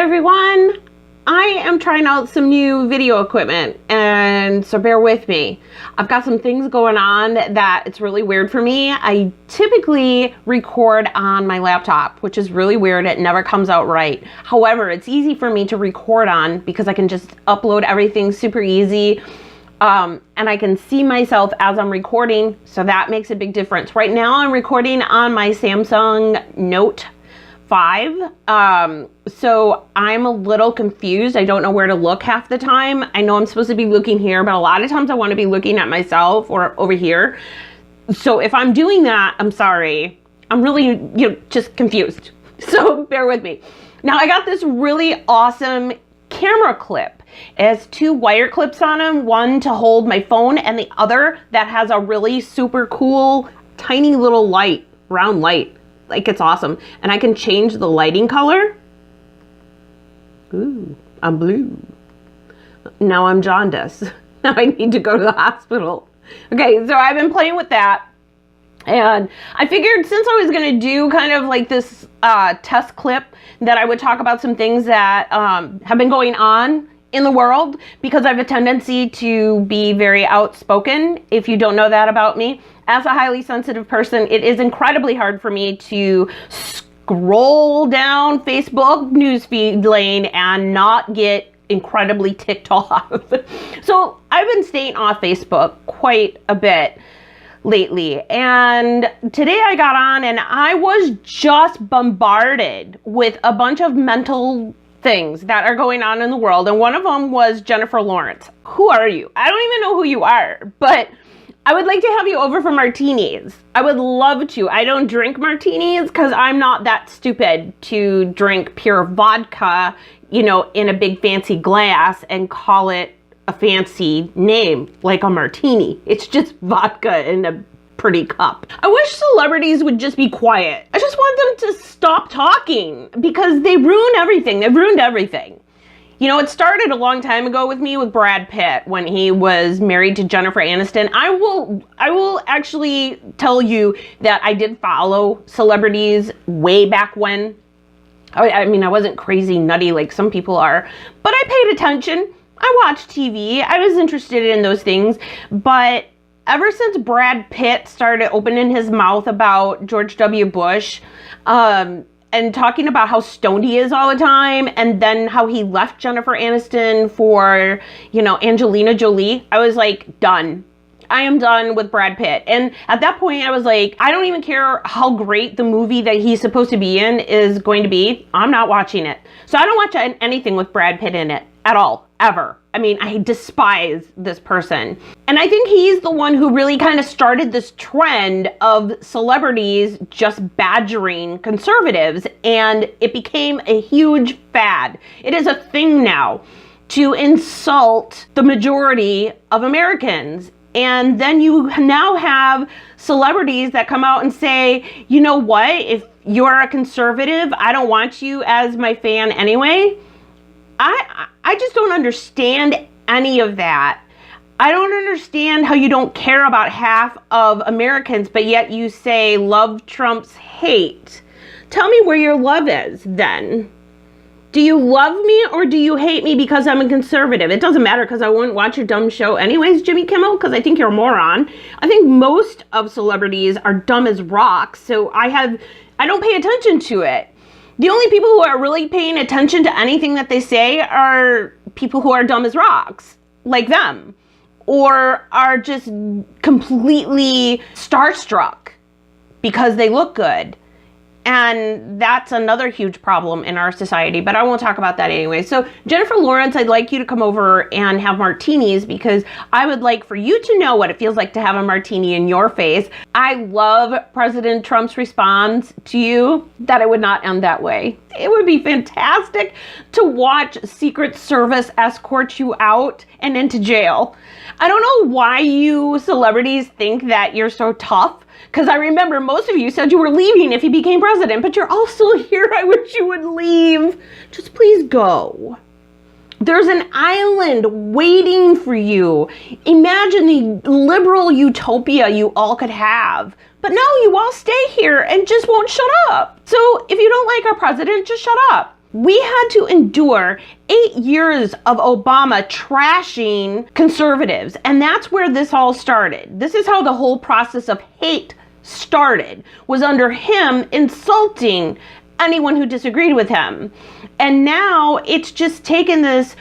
everyone, I am trying out some new video equipment, and so bear with me. I've got some things going on that it's really weird for me. I typically record on my laptop, which is really weird. It never comes out right. However, it's easy for me to record on because I can just upload everything super easy. And I can see myself as I'm recording, so that makes a big difference. Right now I'm recording on my Samsung Note 5, so I'm a little confused. I don't know where to look half the time. I know I'm supposed to be looking here, but a lot of times I want to be looking at myself or over here. So if I'm doing that, I'm sorry. I'm really, just confused. So bear with me. Now I got this really awesome camera clip. It has two wire clips on them, one to hold my phone and the other that has a really super cool tiny little light, round light. Like, it's awesome. And I can change the lighting color. Ooh, I'm blue. Now I'm jaundice. Now I need to go to the hospital. Okay, so I've been playing with that. And I figured since I was going to do kind of like this test clip that I would talk about some things that have been going on in the world, because I have a tendency to be very outspoken. If you don't know that about me, as a highly sensitive person, it is incredibly hard for me to scroll down Facebook newsfeed lane and not get incredibly ticked off. So I've been staying off Facebook quite a bit lately, and today I got on and I was just bombarded with a bunch of mental things that are going on in the world, and one of them was Jennifer Lawrence. Who are you? I don't even know who you are, but I would like to have you over for martinis. I would love to. I don't drink martinis because I'm not that stupid to drink pure vodka, in a big fancy glass and call it a fancy name like a martini. It's just vodka in a pretty cup. I wish celebrities would just be quiet. I just want them to stop talking because they ruin everything. They've ruined everything. It started a long time ago with me with Brad Pitt when he was married to Jennifer Aniston. I will actually tell you that I did follow celebrities way back when. I mean, I wasn't crazy nutty like some people are, but I paid attention. I watched TV. I was interested in those things, but ever since Brad Pitt started opening his mouth about George W. Bush, and talking about how stoned he is all the time, and then how he left Jennifer Aniston for, Angelina Jolie, I was like, done. I am done with Brad Pitt. And at that point, I was like, I don't even care how great the movie that he's supposed to be in is going to be. I'm not watching it. So I don't watch anything with Brad Pitt in it at all, ever. I mean, I despise this person. And I think he's the one who really kind of started this trend of celebrities just badgering conservatives, and it became a huge fad. It is a thing now to insult the majority of Americans. And then you now have celebrities that come out and say, you know what, if you're a conservative, I don't want you as my fan anyway. I just don't understand any of that. I don't understand how you don't care about half of Americans, but yet you say love trumps hate. Tell me where your love is then. Do you love me or do you hate me because I'm a conservative? It doesn't matter because I wouldn't watch your dumb show anyways, Jimmy Kimmel, because I think you're a moron. I think most of celebrities are dumb as rocks, so I don't pay attention to it. The only people who are really paying attention to anything that they say are people who are dumb as rocks, like them, or are just completely starstruck because they look good. And that's another huge problem in our society, but I won't talk about that anyway. So Jennifer Lawrence, I'd like you to come over and have martinis because I would like for you to know what it feels like to have a martini in your face. I love President Trump's response to you that it would not end that way. It would be fantastic to watch Secret Service escort you out and into jail. I don't know why you celebrities think that you're so tough. Because I remember most of you said you were leaving if he became president, but you're all still here. I wish you would leave. Just please go. There's an island waiting for you. Imagine the liberal utopia you all could have. But no, you all stay here and just won't shut up. So if you don't like our president, just shut up. We had to endure 8 years of Obama trashing conservatives. And that's where this all started. This is how the whole process of hate started, was under him insulting anyone who disagreed with him. And now it's just taken this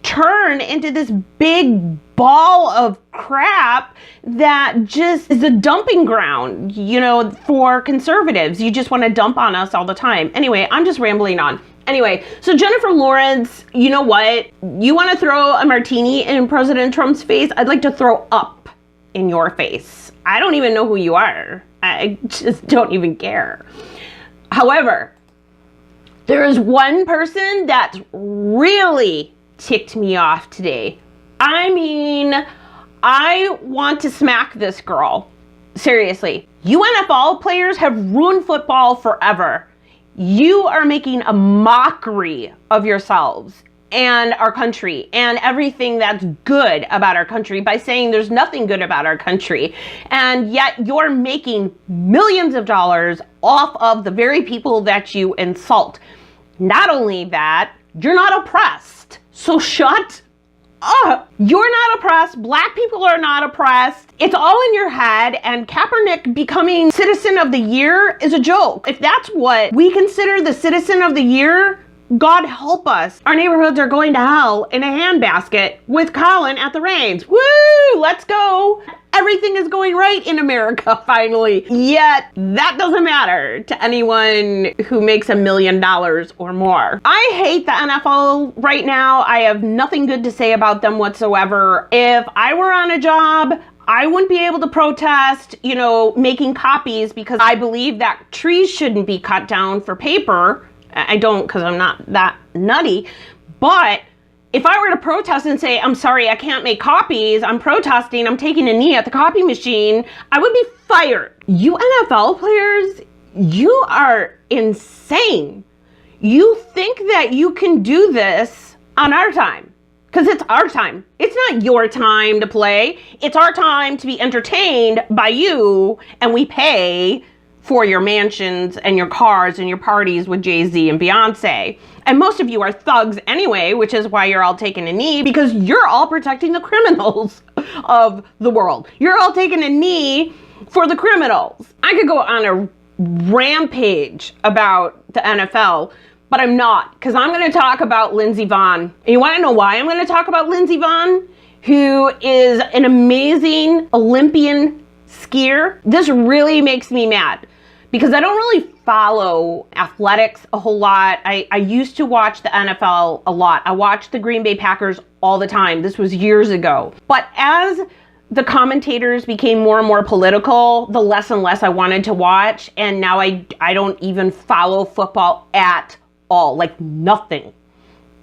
turn into this big ball of crap that just is a dumping ground, you know, for conservatives. You just want to dump on us all the time. Anyway, I'm just rambling on. Anyway, so Jennifer Lawrence, you know what? You want to throw a martini in President Trump's face? I'd like to throw up in your face. I don't even know who you are. I just don't even care. However, there is one person that really ticked me off today. I mean, I want to smack this girl. Seriously. You NFL players have ruined football forever. You are making a mockery of yourselves and our country and everything that's good about our country by saying there's nothing good about our country. And yet you're making millions of dollars off of the very people that you insult. Not only that, you're not oppressed. So shut up. You're not oppressed. Black people are not oppressed. It's all in your head, and Kaepernick becoming Citizen of the Year is a joke. If that's what we consider the Citizen of the Year, God help us. Our neighborhoods are going to hell in a handbasket with Colin at the reins. Woo! Let's go. Everything is going right in America, finally. Yet, that doesn't matter to anyone who makes $1 million or more. I hate the NFL right now. I have nothing good to say about them whatsoever. If I were on a job, I wouldn't be able to protest, you know, making copies because I believe that trees shouldn't be cut down for paper. I don't, because I'm not that nutty. But if I were to protest and say, I'm sorry, I can't make copies, I'm protesting, I'm taking a knee at the copy machine, I would be fired. You NFL players, you are insane. You think that you can do this on our time. Because it's our time. It's not your time to play. It's our time to be entertained by you, and we pay for your mansions and your cars and your parties with Jay-Z and Beyonce. And most of you are thugs anyway, which is why you're all taking a knee, because you're all protecting the criminals of the world. You're all taking a knee for the criminals. I could go on a rampage about the NFL, but I'm not, because I'm going to talk about Lindsey Vonn. And you want to know why I'm going to talk about Lindsey Vonn, who is an amazing Olympian skier? This really makes me mad, because I don't really follow athletics a whole lot. I used to watch the NFL a lot. I watched the Green Bay Packers all the time. This was years ago. But as the commentators became more and more political, the less and less I wanted to watch. And now I don't even follow football at all, like nothing.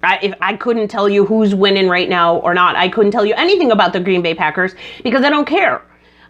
If I couldn't tell you who's winning right now or not. I couldn't tell you anything about the Green Bay Packers because I don't care.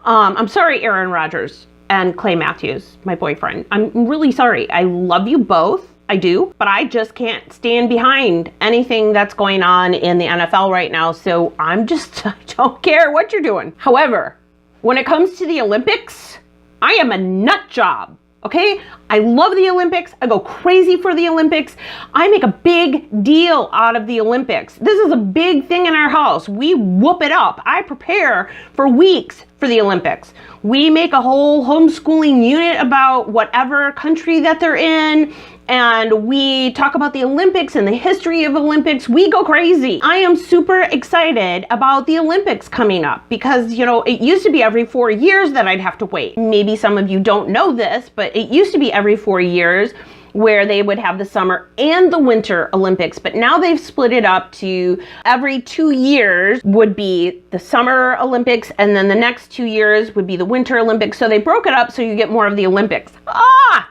I'm sorry, Aaron Rodgers and Clay Matthews, my boyfriend. I'm really sorry. I love you both. I do. But I just can't stand behind anything that's going on in the NFL right now. So I don't care what you're doing. However, when it comes to the Olympics, I am a nut job. Okay? I love the Olympics. I go crazy for the Olympics. I make a big deal out of the Olympics. This is a big thing in our house. We whoop it up. I prepare for weeks for the Olympics. We make a whole homeschooling unit about whatever country that they're in. And we talk about the Olympics and the history of Olympics. We go crazy. I am super excited about the Olympics coming up because, you know, it used to be every 4 years that I'd have to wait. Maybe some of you don't know this, but it used to be every 4 years where they would have the summer and the winter Olympics. But now they've split it up to every 2 years would be the summer Olympics, and then the next 2 years would be the winter Olympics. So they broke it up so you get more of the Olympics.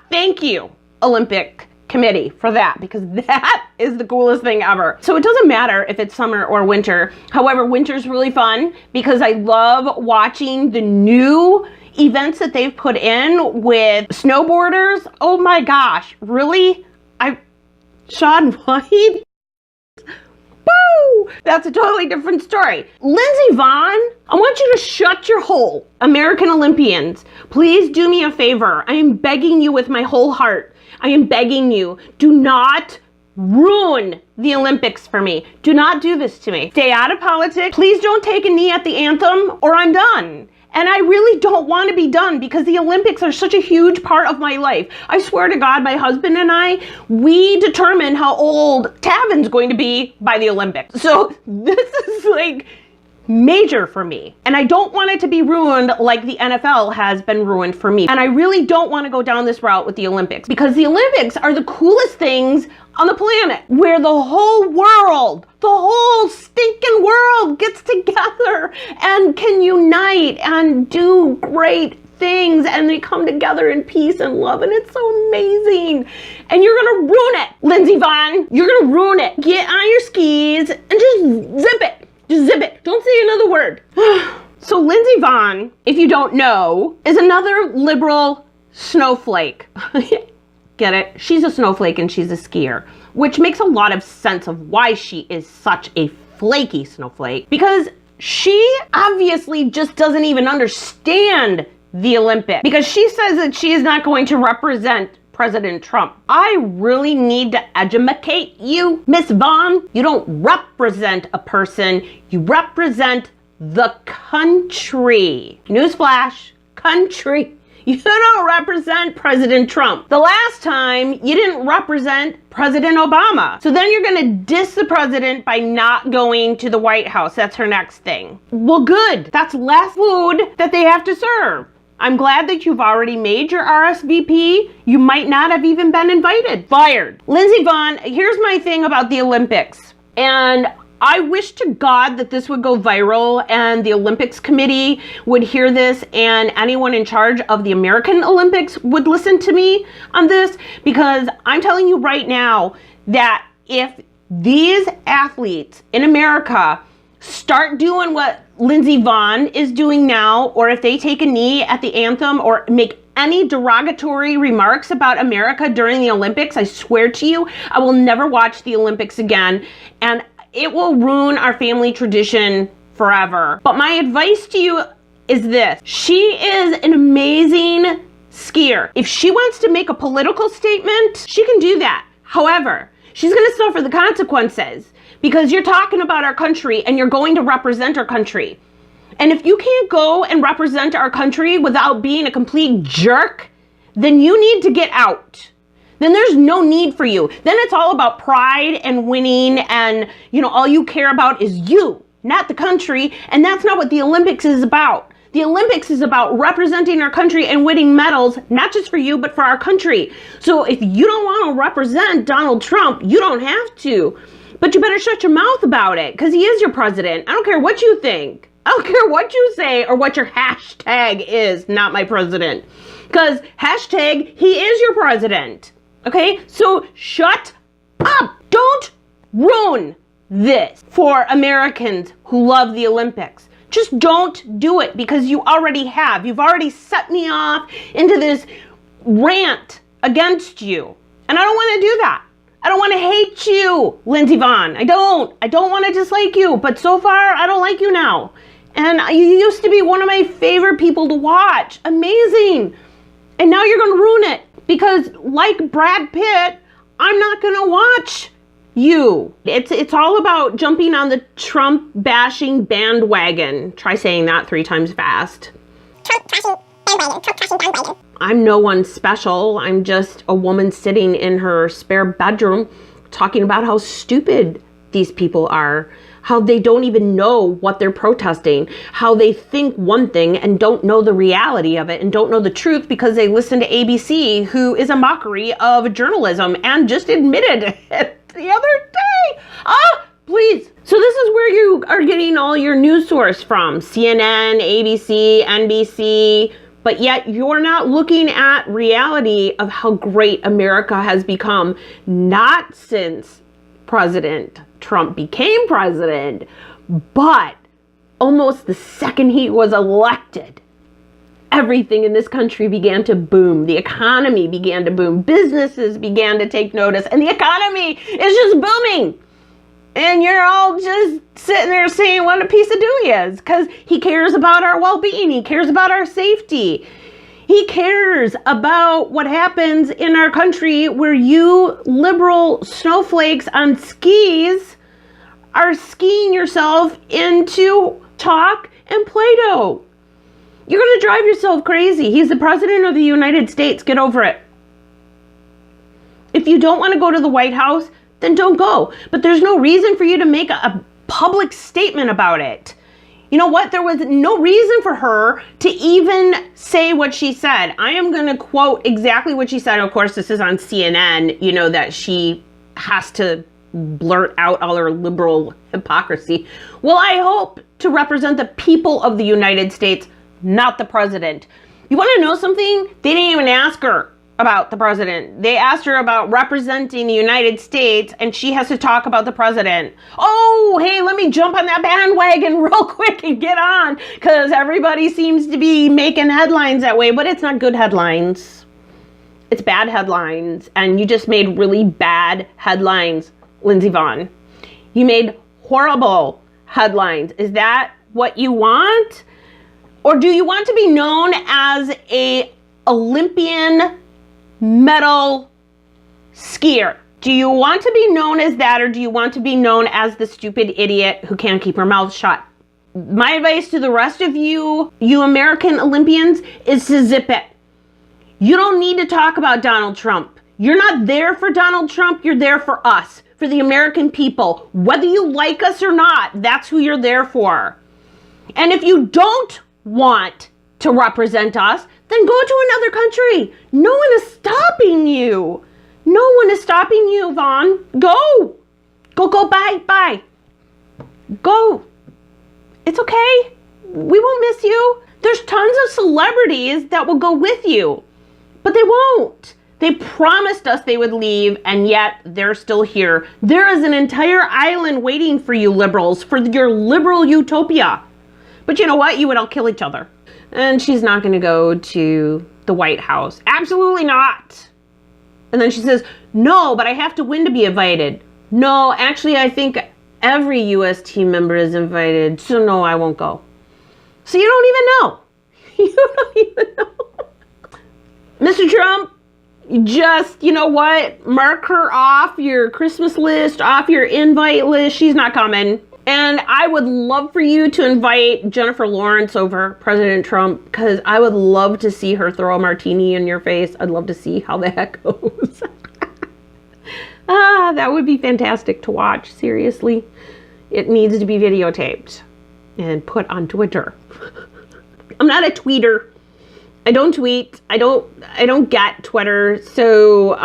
Thank you, Olympic Committee, for that, because that is the coolest thing ever. So it doesn't matter if it's summer or winter. However, winter's really fun because I love watching the new events that they've put in with snowboarders. Oh my gosh, really? Shaun White? Boo! That's a totally different story. Lindsey Vonn, I want you to shut your hole. American Olympians, please do me a favor. I am begging you with my whole heart. I am begging you, do not ruin the Olympics for me. Do not do this to me. Stay out of politics. Please don't take a knee at the anthem or I'm done. And I really don't want to be done because the Olympics are such a huge part of my life. I swear to God, my husband and I, we determine how old Tavin's going to be by the Olympics. So this is like major for me. And I don't want it to be ruined like the NFL has been ruined for me. And I really don't want to go down this route with the Olympics because the Olympics are the coolest things on the planet where the whole stinking world gets together and can unite and do great things and they come together in peace and love and it's so amazing. And you're gonna ruin it, Lindsey Vonn. You're gonna ruin it. Get on your skis and just zip it. Just zip it. Don't say another word. So Lindsey Vonn, if you don't know, is another liberal snowflake. Get it? She's a snowflake and she's a skier, which makes a lot of sense of why she is such a flaky snowflake because she obviously just doesn't even understand the Olympics because she says that she is not going to represent President Trump. I really need to educate you, Miss Vonn. You don't represent a person, you represent the country. Newsflash, country. You don't represent President Trump. The last time you didn't represent President Obama. So then you're gonna diss the president by not going to the White House. That's her next thing. Well, good. That's less food that they have to serve. I'm glad that you've already made your RSVP. You might not have even been invited. Fired. Lindsey Vonn, here's my thing about the Olympics. And I wish to God that this would go viral and the Olympics committee would hear this and anyone in charge of the American Olympics would listen to me on this because I'm telling you right now that if these athletes in America start doing what Lindsey Vonn is doing now, or if they take a knee at the anthem or make any derogatory remarks about America during the Olympics, I swear to you, I will never watch the Olympics again. And it will ruin our family tradition forever. But my advice to you is this. She is an amazing skier. If she wants to make a political statement, she can do that. However, she's gonna suffer the consequences because you're talking about our country and you're going to represent our country. And if you can't go and represent our country without being a complete jerk, then you need to get out. Then there's no need for you. Then it's all about pride and winning and, all you care about is you, not the country. And that's not what the Olympics is about. The Olympics is about representing our country and winning medals, not just for you, but for our country. So if you don't want to represent Donald Trump, you don't have to. But you better shut your mouth about it because he is your president. I don't care what you think. I don't care what you say or what your hashtag is, not my president. Because hashtag, he is your president. Okay, so shut up. Don't ruin this for Americans who love the Olympics. Just don't do it because you already have. You've already set me off into this rant against you. And I don't want to do that. I don't want to hate you, Lindsey Vonn. I don't want to dislike you, but so far I don't like you now. And you used to be one of my favorite people to watch. Amazing. And now you're going to ruin it. Because like Brad Pitt, I'm not gonna watch you. It's all about jumping on the Trump bashing bandwagon. Try saying that 3 times fast. Trump bashing bandwagon. Trump bashing bandwagon. I'm no one special. I'm just a woman sitting in her spare bedroom talking about how stupid these people are. How they don't even know what they're protesting, how they think one thing and don't know the reality of it and don't know the truth because they listen to ABC, who is a mockery of journalism and just admitted it the other day. Please. So this is where you are getting all your news source from, CNN, ABC, NBC, but yet you're not looking at reality of how great America has become, not since President Trump became president, but almost the second he was elected, everything in this country began to boom. The economy began to boom. Businesses began to take notice, and the economy is just booming. And you're all just sitting there saying what a piece of doo he is, because he cares about our well-being. He cares about our safety. He cares about what happens in our country where you liberal snowflakes on skis are skiing yourself into talk and Play-Doh. You're going to drive yourself crazy. He's the president of the United States. Get over it. If you don't want to go to the White House, then don't go. But there's no reason for you to make a public statement about it. You know what? There was no reason for her to even say what she said. I am going to quote exactly what she said. Of course, this is on CNN, you know, that she has to blurt out all her liberal hypocrisy. Well, I hope to represent the people of the United States, not the president. You want to know something? They didn't even ask her about the president. They asked her about representing the United States, and she has to talk about the president. Oh, hey, let me jump on that bandwagon real quick and get on, because everybody seems to be making headlines that way, but it's not good headlines. It's bad headlines, and you just made really bad headlines, Lindsey Vonn. You made horrible headlines. Is that what you want? Or do you want to be known as a Olympian medal skier? Do you want to be known as that, or do you want to be known as the stupid idiot who can't keep her mouth shut? My advice to the rest of you American Olympians, is to zip it. You don't need to talk about Donald Trump. You're not there for Donald Trump. You're there for us, for the American people. Whether you like us or not, that's who you're there for. And if you don't want to represent us, then go to another country. No one is stopping you. No one is stopping you, Vaughn. Go. Go, bye. Go. It's okay. We won't miss you. There's tons of celebrities that will go with you, but they won't. They promised us they would leave, and yet they're still here. There is an entire island waiting for you liberals, for your liberal utopia. But you know what? You would all kill each other. And she's not going to go to the White House. Absolutely not. And then she says, no, but I have to win to be invited. No, actually, I think every U.S. team member is invited. So no, I won't go. So you don't even know. You don't even know. Mr. Trump, just, you know what? Mark her off your Christmas list, off your invite list. She's not coming. And I would love for you to invite Jennifer Lawrence over President Trump, because I would love to see her throw a martini in your face. I'd love to see how that goes. That would be fantastic to watch. Seriously. It needs to be videotaped and put on Twitter. I'm not a tweeter. I don't tweet. I don't get Twitter. So,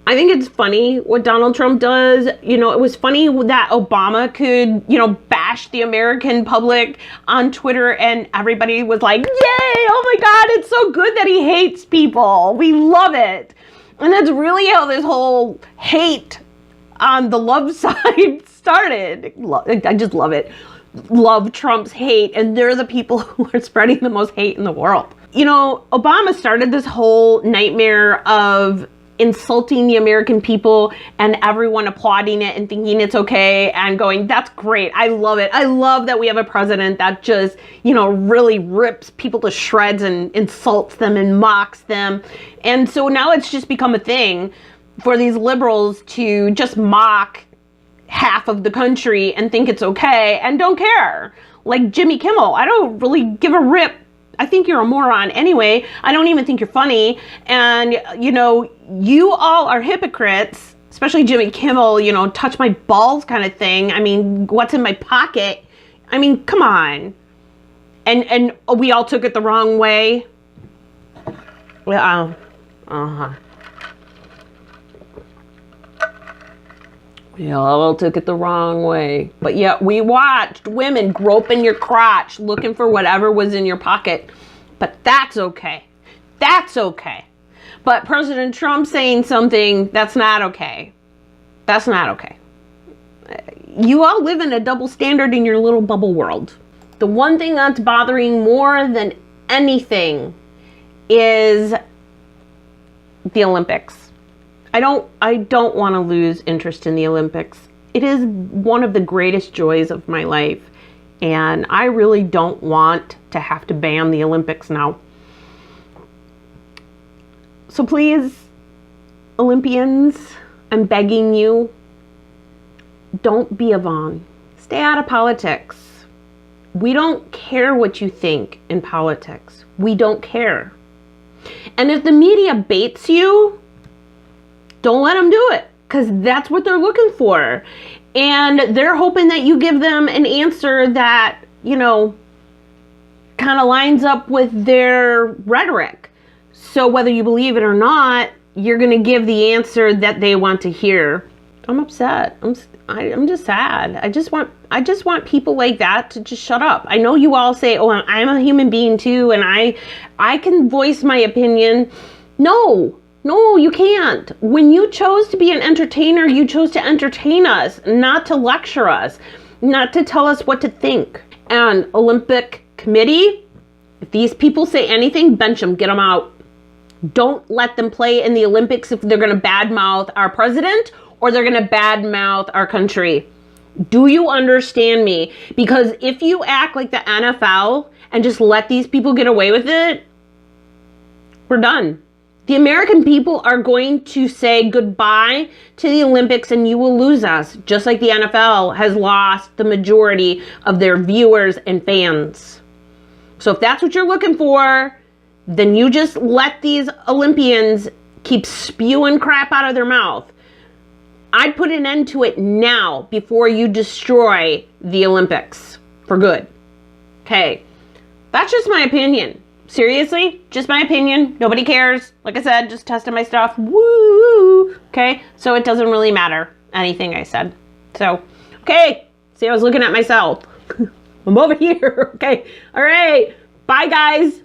I think it's funny what Donald Trump does. You know, it was funny that Obama could, you know, bash the American public on Twitter, and everybody was like, yay, oh my God, it's so good that he hates people. We love it. And that's really how this whole hate on the love side started. I just love it. Love Trump's hate, and they're the people who are spreading the most hate in the world. You know, Obama started this whole nightmare of insulting the American people and everyone applauding it and thinking it's okay and going, that's great. I love it. I love that we have a president that just, you know, really rips people to shreds and insults them and mocks them. And so now it's just become a thing for these liberals to just mock half of the country and think it's okay and don't care. Like Jimmy Kimmel, I don't really give a rip. I think you're a moron anyway. I don't even think you're funny. And, you know, you all are hypocrites, especially Jimmy Kimmel, you know, touch my balls kind of thing. I mean, what's in my pocket? I mean, come on. And we all took it the wrong way. Well, We all took it the wrong way. But yet we watched women groping your crotch, looking for whatever was in your pocket. But that's okay. That's okay. But President Trump saying something, that's not okay. That's not okay. You all live in a double standard in your little bubble world. The one thing that's bothering more than anything is the Olympics. I don't want to lose interest in the Olympics. It is one of the greatest joys of my life, and I really don't want to have to ban the Olympics now. So please, Olympians, I'm begging you, don't be a Vonn. Stay out of politics. We don't care what you think in politics. We don't care. And if the media baits you, don't let them do it, because that's what they're looking for. And they're hoping that you give them an answer that, you know, kind of lines up with their rhetoric. So whether you believe it or not, you're going to give the answer that they want to hear. I'm upset. I'm just sad. I just want people like that to just shut up. I know you all say, "Oh, I'm a human being too, and I can voice my opinion." No, you can't. When you chose to be an entertainer, you chose to entertain us, not to lecture us, not to tell us what to think. And Olympic Committee, if these people say anything, bench them, get them out. Don't let them play in the Olympics if they're going to badmouth our president or they're going to badmouth our country. Do you understand me? Because if you act like the NFL and just let these people get away with it, we're done. The American people are going to say goodbye to the Olympics and you will lose us, just like the NFL has lost the majority of their viewers and fans. So if that's what you're looking for, then you just let these Olympians keep spewing crap out of their mouth. I'd put an end to it now before you destroy the Olympics for good. Okay, that's just my opinion. Seriously, just my opinion. Nobody cares. Like I said, just testing my stuff. Woo! Okay, so it doesn't really matter anything I said. So, okay, see, I was looking at myself. I'm over here. Okay, all right. Bye, guys.